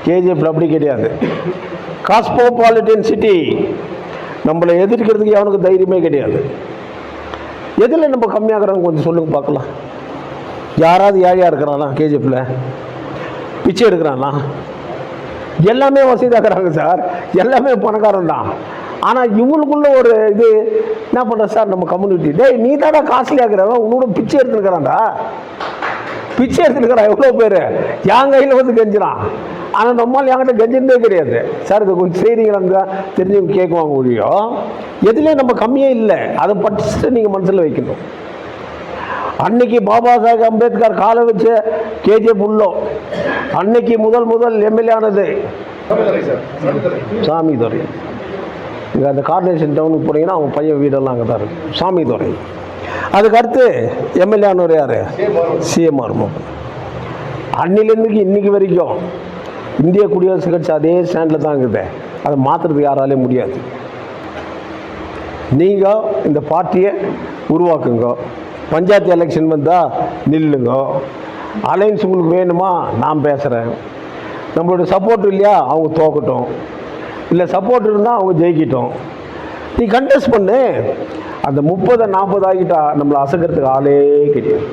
கேஜிஎஃப்ல அப்படி கிடையாது. Cosmopolitan city, நம்மளை எதிர்க்கிறதுக்கு எவனுக்கு தைரியமே கிடையாது. எதில் நம்ம கம்மியாகிறாங்க கொஞ்சம் சொல்லுங்க பார்க்கலாம். யாராவது ஏழையாக இருக்கிறானா கேஜிஎஃப்ல? பிச்சை எடுக்கிறானா? எல்லாமே வசதியாகிறாங்க சார், எல்லாமே பணக்காரன் தான். ஆனால் இவங்களுக்குள்ள ஒரு இது என்ன பண்ணுற சார், நம்ம கம்யூனிட்டி, டேய் நீ தாடா காஸ்ட்லியாகிறவன், உன்னோட பிச்சை எடுத்துருக்கிறான்டா, பிச்சை எடுத்துருக்கிறான் எவ்வளோ பேர் என் கையில் வந்து கெஞ்சிறான். ஆனால் நம்மளால் என்கிட்ட கெஞ்சிருந்தே கிடையாது. சார் இது கொஞ்சம் செய்கிறீங்களான்னு தெரிஞ்சவங்க கேட்குவாங்க முடியும். எதுலேயும் நம்ம கம்மியே இல்லை, அதை பட்டு நீங்கள் மனசில் வைக்கணும். அன்னைக்கு பாபா சாஹேப் அம்பேத்கர் காலை வச்ச கேஜிஎஃப் உள்ளோம். அன்னைக்கு முதல் எம்எல்ஏ ஆனது சாமிதுரை. இங்கே அந்த கார்னேஷன் டவுனுக்கு போனீங்கன்னா அவங்க பையன் வீடெல்லாம் அங்கே தான் இருக்கு, சாமிதுரை. அதுக்கு அடுத்து எம்எல்ஏ ஆனவர் யார்? சிஎம்ஆர் மோகன். அன்னிலேருந்து இன்னைக்கு வரைக்கும் இந்திய குடியரசு கட்சி அதே ஸ்டாண்டில் தான் இருக்குது. அதை மாற்றுறதுக்கு யாராலே முடியாது. நீங்கள் இந்த பார்ட்டியை உருவாக்குங்க. பஞ்சாயத்து எலெக்ஷன் வந்தால் நில்லுங்க. அலைன்ஸ் உங்களுக்கு வேணுமா, நான் பேசுகிறேன். நம்மளோட சப்போர்ட் இல்லையா, அவங்க தோக்கட்டும். இல்லை சப்போர்ட் இருந்தால் அவங்க ஜெயிக்கட்டும். நீ கண்டெஸ்ட் பண்ணு. அந்த 30-40 ஆகிட்டா நம்மளை அசைக்கிறதுக்கு ஆளே கிடையாது.